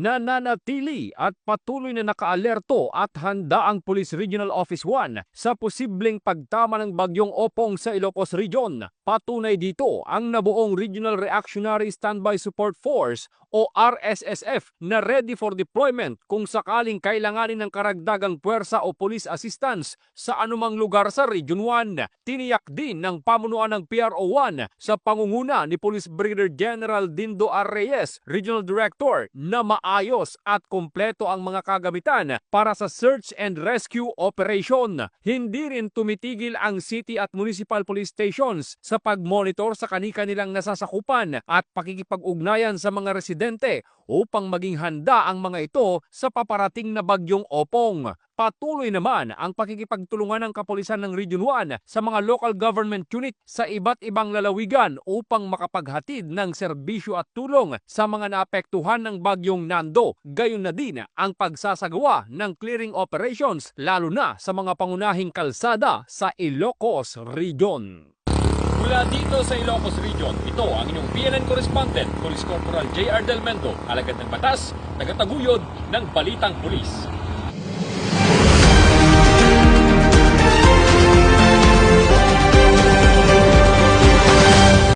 Nananatili at patuloy na nakaalerto at handa ang Police Regional Office 1 sa posibleng pagtama ng bagyong Opong sa Ilocos Region. Patunay dito ang nabuong Regional Reactionary Standby Support Force o RSSF na ready for deployment kung sakaling kailanganin ng karagdagang puwersa o police assistance sa anumang lugar sa Region 1. Tiniyak din ng pamunuan ng PRO1 sa pangunguna ni Police Brigadier General Dindo R. Reyes, Regional Director, na maayos at kompleto ang mga kagamitan para sa search and rescue operation. Hindi rin tumitigil ang city at municipal police stations sa pag-monitor sa kani-kanilang nasasakupan at pakikipag-ugnayan sa mga residente upang maging handa ang mga ito sa paparating na bagyong Opong. Patuloy naman ang pakikipagtulungan ng kapulisan ng Region 1 sa mga local government unit sa iba't ibang lalawigan upang makapaghatid ng serbisyo at tulong sa mga naapektuhan ng bagyong Nando. Gayon na din ang pagsasagawa ng clearing operations lalo na sa mga pangunahing kalsada sa Ilocos Region. Mula dito sa Ilocos Region, ito ang inyong PNN correspondent, Police Corporal J.R. Del Mendo, alagad ng batas, tagataguyod ng Balitang Pulis.